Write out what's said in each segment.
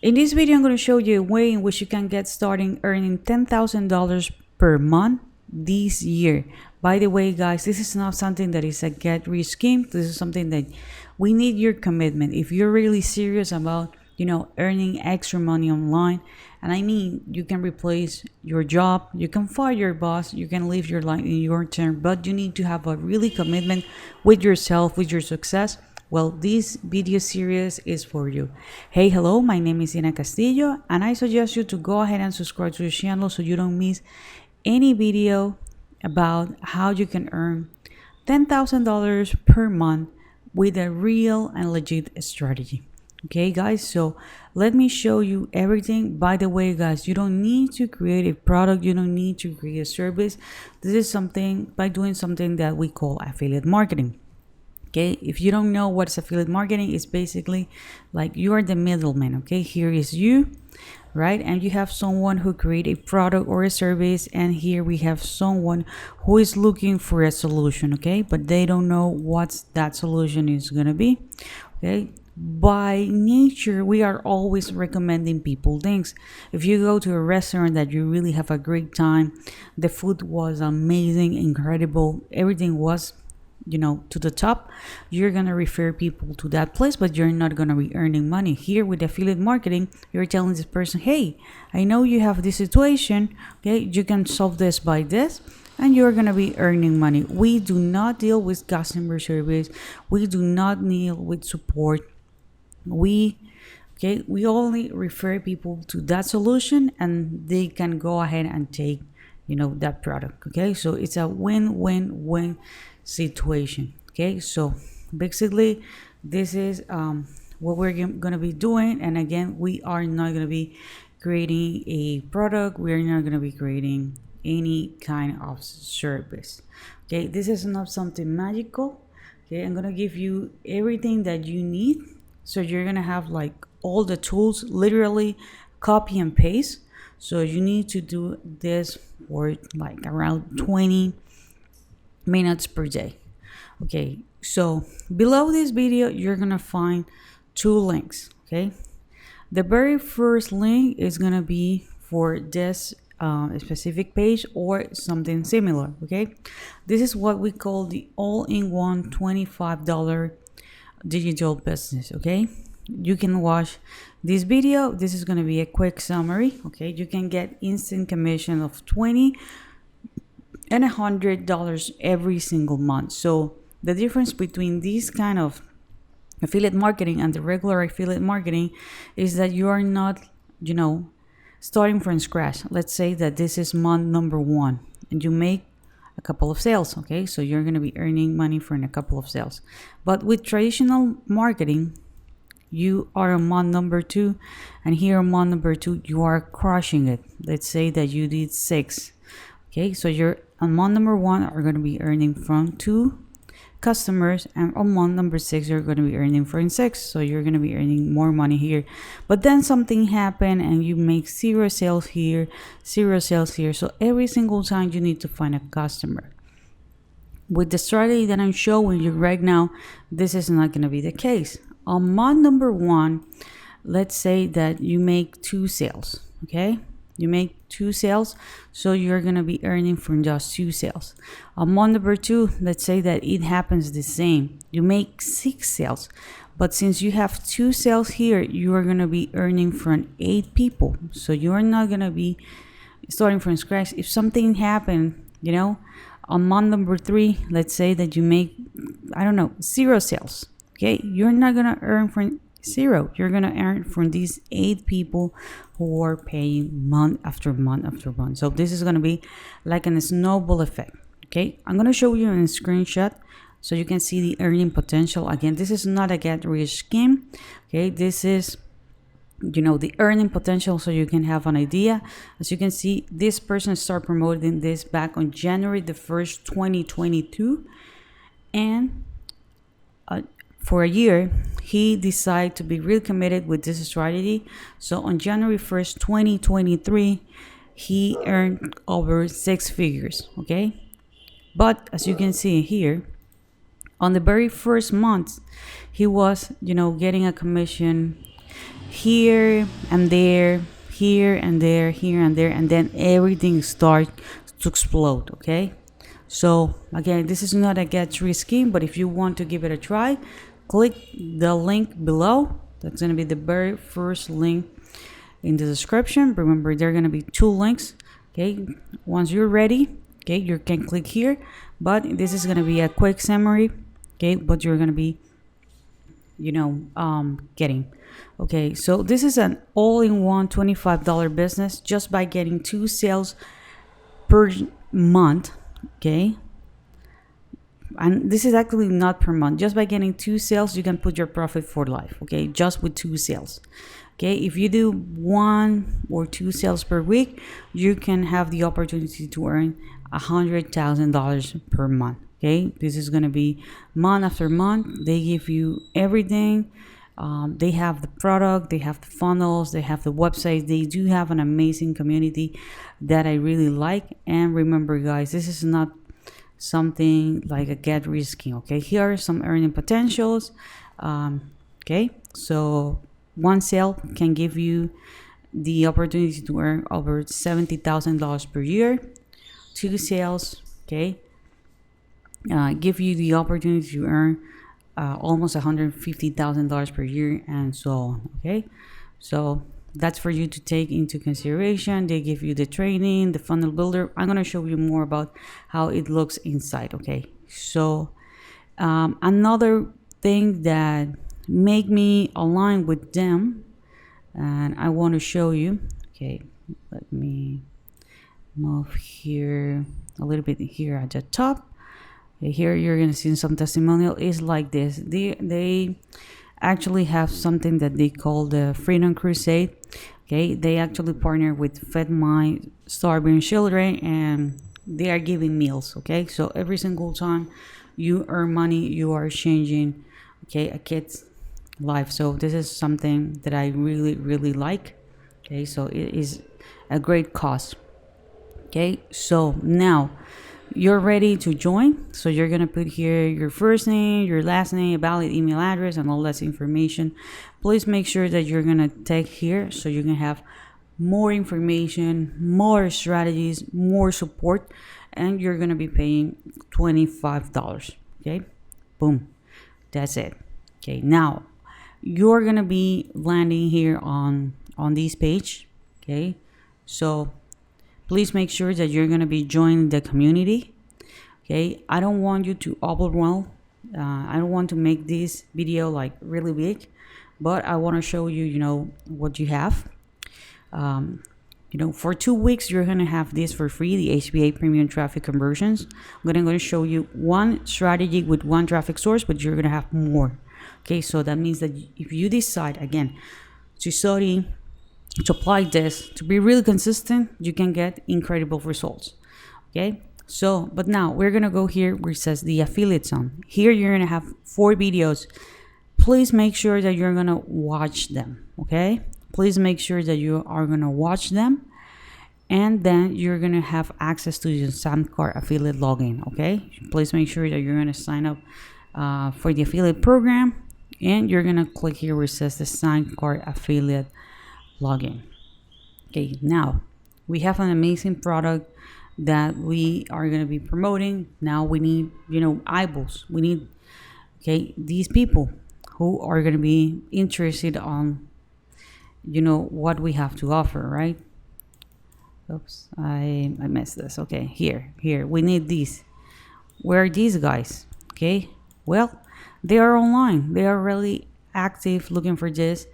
In this video, I'm going to show you a way in which you can get started earning $10,000 per month this year. By the way, guys, this is not something that is a get rich scheme. This is something that we need your commitment. If you're really serious about, earning extra money online, and I mean, you can replace your job, you can fire your boss, you can live your life in your term, but you need to have a really commitment with yourself, with your success. Well, this video series is for you. Hey, hello, my name is Castillo, and I suggest you to go ahead and subscribe to the channel so you don't miss any video about how you can earn $10,000 per month with a real and legit strategy. Okay, guys, so let me show you everything. By the way, guys, you don't need to create a product, you don't need to create a service. This is something by doing something that we call affiliate marketing. Okay, if you don't know what's affiliate marketing, it's basically like you are the middleman. Okay, here is you, right? And you have someone who create a product or a service, and here we have someone who is looking for a solution. Okay, but they don't know what that solution is gonna be. Okay, by nature, we are always recommending people things. If you go to a restaurant that you really have a great time, the food was amazing, incredible, everything was to the top, you're gonna refer people to that place, but you're not gonna be earning money. Here with affiliate marketing, you're telling this person, hey, I know you have this situation, okay, you can solve this by this, and you're gonna be earning money. We do not deal with customer service, we do not deal with support. We only refer people to that solution, and they can go ahead and take that product. Okay, so it's a win-win-win situation. Okay, so basically this is what we're going to be doing. And again, we are not going to be creating a product, we are not going to be creating any kind of service. Okay, this is not something magical. Okay, I'm going to give you everything that you need, so you're going to have like all the tools, literally copy and paste. So you need to do this for like around 20 minutes per day. Okay, so below this video, you're gonna find two links. Okay, the very first link is gonna be for this specific page or something similar. Okay, this is what we call the all-in-one $25 digital business. Okay, you can watch this video. This is going to be a quick summary. Okay, you can get instant commission of $20 and $100 every single month. So the difference between this kind of affiliate marketing and the regular affiliate marketing is that you are not starting from scratch. Let's say that this is month number 1 and you make a couple of sales. Okay, so you're going to be earning money from a couple of sales. But with traditional marketing, you are on month number 2, and here on month number 2 you are crushing it. Let's say that you did 6. Okay, so you're on month number 1 are going to be earning from 2 customers, and on month number 6 you're going to be earning from 6. So you're going to be earning more money here. But then something happened and you make 0 sales here, 0 sales here. So every single time you need to find a customer. With the strategy that I'm showing you right now, this is not going to be the case. On month number 1, let's say that you make 2 sales. Okay, you make 2 sales, so you're gonna be earning from just 2 sales. On month number 2, let's say that it happens the same. You make 6 sales, but since you have 2 sales here, you are gonna be earning from 8 people. So you are not gonna be starting from scratch. If something happened, on month number 3, let's say that you make 0 sales. Okay, you're not gonna earn from 0. You're gonna earn from these 8 people who are paying month after month after month. So this is gonna be like a snowball effect. Okay, I'm gonna show you a screenshot so you can see the earning potential. Again, this is not a get rich scheme. Okay, this is the earning potential, so you can have an idea. As you can see, this person started promoting this back on January the 1st, 2022, and for a year, he decided to be really committed with this strategy. So on January 1st, 2023, he earned over 6 figures. Okay, but as you can see here, on the very first month, he was, getting a commission here and there, here and there, here and there, and then everything starts to explode. Okay, so again, this is not a get free scheme, but if you want to give it a try, click the link below. That's going to be the very first link in the description. Remember, there are going to be two links. Okay, once you're ready, okay, you can click here, but this is going to be a quick summary. Okay, what you're going to be getting. Okay, so this is an all-in-one $25 business just by getting 2 sales per month. Okay, and this is actually not per month. Just by getting 2 sales, you can put your profit for life. Okay, just with 2 sales. Okay, if you do 1 or 2 sales per week, you can have the opportunity to earn $100,000 per month. Okay, this is going to be month after month. They give you everything. They have the product, they have the funnels, they have the website. They do have an amazing community that I really like. And remember, guys, this is not something like a get rich scheme. Okay, here are some earning potentials. Okay, so 1 sale can give you the opportunity to earn over $70,000 per year. 2 sales, okay, give you the opportunity to earn almost $150,000 per year, and so on. Okay, so that's for you to take into consideration. They give you the training, the funnel builder. I'm going to show you more about how it looks inside. Okay, so another thing that make me align with them, and I want to show you. Okay, let me move here a little bit here at the top. Here you're gonna see some testimonial is like this. They actually have something that they call the Freedom Crusade. Okay, they actually partner with Fed My Starving Children, and they are giving meals. Okay, so every single time you earn money, you are changing, okay, a kid's life. So this is something that I really like. Okay, so it is a great cause. Okay, so now you're ready to join. So you're gonna put here your first name, your last name, a valid email address, and all that information. Please make sure that you're gonna take here so you can have more information, more strategies, more support, and you're gonna be paying $25. Okay, boom, that's it. Okay, now you're gonna be landing here on this page. Okay, so please make sure that you're going to be joining the community. Okay, I don't want you to overwhelm. I don't want to make this video like really big, but I want to show you, what you have. For 2 weeks, you're going to have this for free, the HBA Premium Traffic Conversions. I'm going to show you one strategy with one traffic source, but you're going to have more. Okay, so that means that if you decide, again, to study, to apply this, to be really consistent, you can get incredible results. Okay, so but now we're gonna go here where it says the affiliate zone. Here you're gonna have 4 videos. Please make sure that you're gonna watch them. Okay, please make sure that you are gonna watch them, and then you're gonna have access to your SamCart affiliate login. Okay, please make sure that you're gonna sign up for the affiliate program, and you're gonna click here where it says the SamCart affiliate login. Okay, now we have an amazing product that we are going to be promoting. Now we need, eyeballs. We need, these people who are going to be interested on, what we have to offer, right? Oops, I missed this. Okay, here, we need these. Where are these guys? Okay, well, they are online. They are really active looking for this.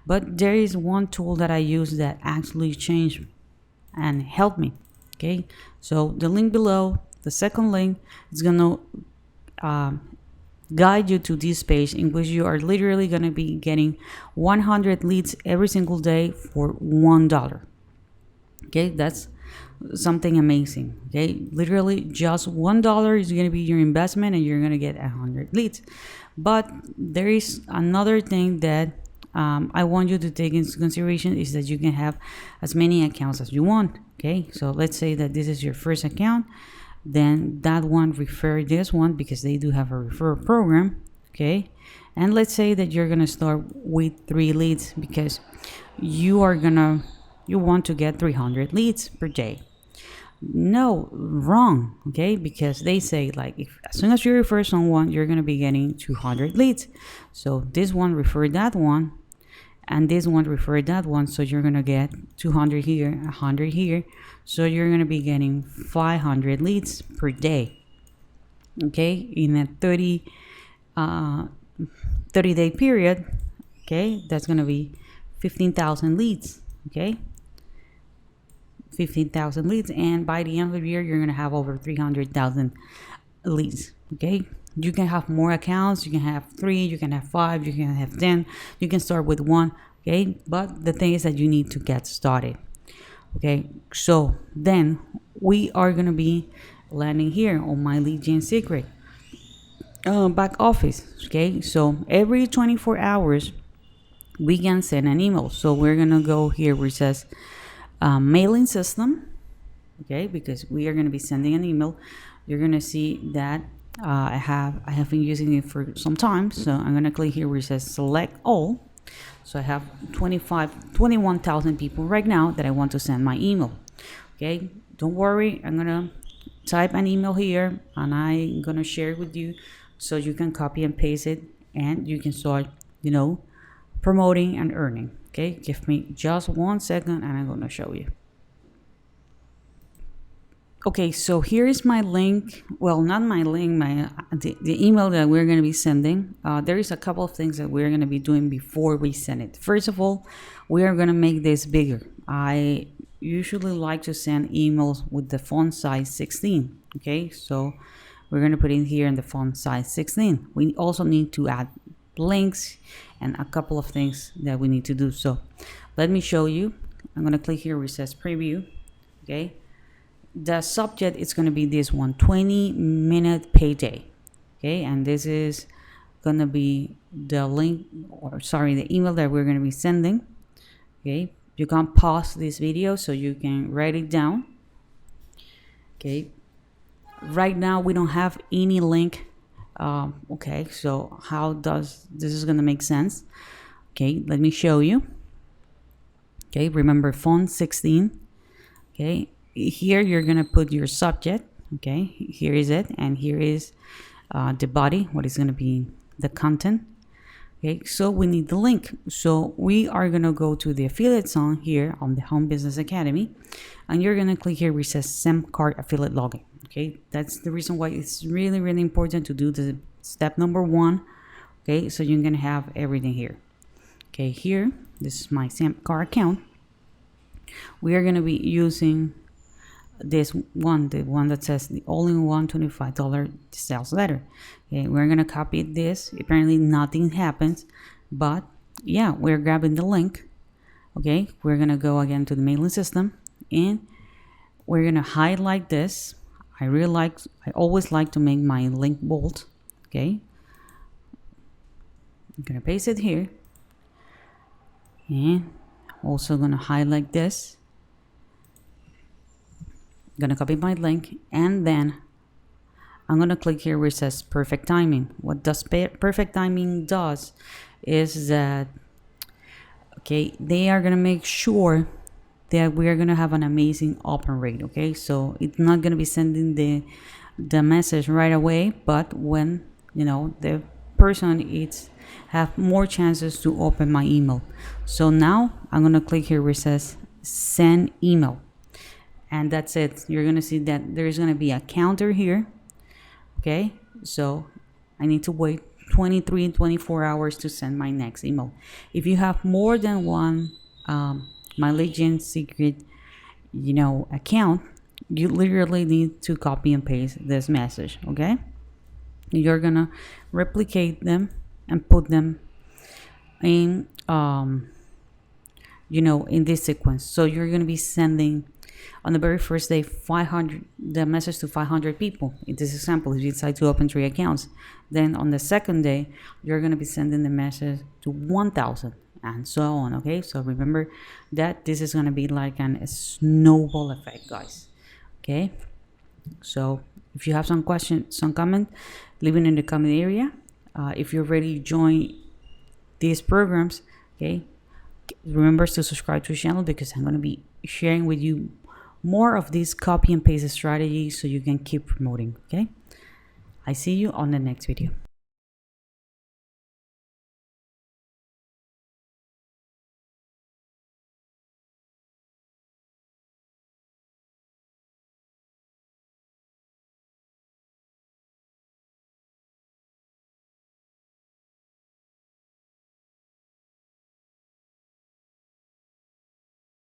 But there is one tool that I use that actually changed and helped me. Okay, so the link below, the second link, is gonna guide you to this page in which you are literally gonna be getting 100 leads every single day for $1. Okay, that's something amazing. Okay, literally just $1 is gonna be your investment, and you're gonna get 100 leads. But there is another thing that I want you to take into consideration is that you can have as many accounts as you want. Okay, so let's say that this is your first account, then that one refer this one because they do have a referral program. Okay, and let's say that you're gonna start with 3 leads because you want to get 300 leads per day. No, wrong. Okay, because they say like if as soon as you refer someone, you're gonna be getting 200 leads. So this one referred that one, and this one referred that one. So you're gonna get 200 here, 100 here. So you're gonna be getting 500 leads per day. Okay, in a 30-day period. Okay, that's gonna be 15,000 leads. Okay, 15,000 leads, and by the end of the year you're going to have over 300,000 leads. Okay, you can have more accounts, you can have 3, you can have 5, you can have 10, you can start with 1. Okay, but the thing is that you need to get started. Okay, so then we are going to be landing here on my lead gen secret back office. Okay, so every 24 hours we can send an email. So we're going to go here where it says mailing system. Okay, because we are going to be sending an email. You're going to see that I have been using it for some time. So I'm going to click here where it says select all. So I have 21,000 people right now that I want to send my email. Okay, don't worry, I'm going to type an email here and I'm going to share it with you so you can copy and paste it and you can start, promoting and earning. Okay, give me just 1 second and I'm going to show you. Okay, so here is my link. Well, not my link, the email that we're going to be sending. There is a couple of things that we're going to be doing before we send it. First of all, we are going to make this bigger. I usually like to send emails with the font size 16. Okay, so we're going to put in here in the font size 16. We also need to add links and a couple of things that we need to do. So let me show you. I'm going to click here where it says preview. Okay, the subject is going to be this one, 20-minute payday. Okay, and this is going to be the link, or sorry, the email that we're going to be sending. Okay, you can pause this video so you can write it down. Okay, right now we don't have any link. Okay, so how does this is going to make sense? Okay, let me show you. Okay, remember font 16. Okay, here you're going to put your subject. Okay, here is it, and here is the body, what is going to be the content. Okay, so we need the link. So we are going to go to the affiliate zone here on the Home Business Academy, and you're going to click here where it says SEM card affiliate login. Okay, that's the reason why it's really, really important to do the step number 1. Okay, so you're going to have everything here. Okay, here, this is my SEM card account. We are going to be using this one, the one that says the all-in-one $25 sales letter. Okay, we're going to copy this. Apparently nothing happens, but yeah, we're grabbing the link. Okay, we're going to go again to the mailing system and we're going to highlight this. I always like to make my link bold. Okay, I'm going to paste it here and also going to highlight this. I'm going to copy my link and then I'm going to click here where it says perfect timing. What does perfect timing does is that, okay, they are going to make sure that we are going to have an amazing open rate. Okay, so it's not going to be sending the message right away, but when the person have more chances to open my email. So now I'm going to click here where it says send email. And that's it. You're going to see that there's going to be a counter here. Okay, so I need to wait 24 hours to send my next email. If you have more than one my lead gen secret account, you literally need to copy and paste this message. Okay, you're going to replicate them and put them in in this sequence. So you're going to be sending on the very first day the message to 500 people. In this example, if you decide to open 3 accounts, then on the second day you're going to be sending the message to 1,000 and so on. Okay, so remember that this is going to be like a snowball effect, guys. Okay, so if you have some questions, some comment, leave it in the comment area. if you're ready to join these programs, okay, remember to subscribe to the channel because I'm going to be sharing with you more of these copy and paste strategies so you can keep promoting. Okay, I see you on the next video.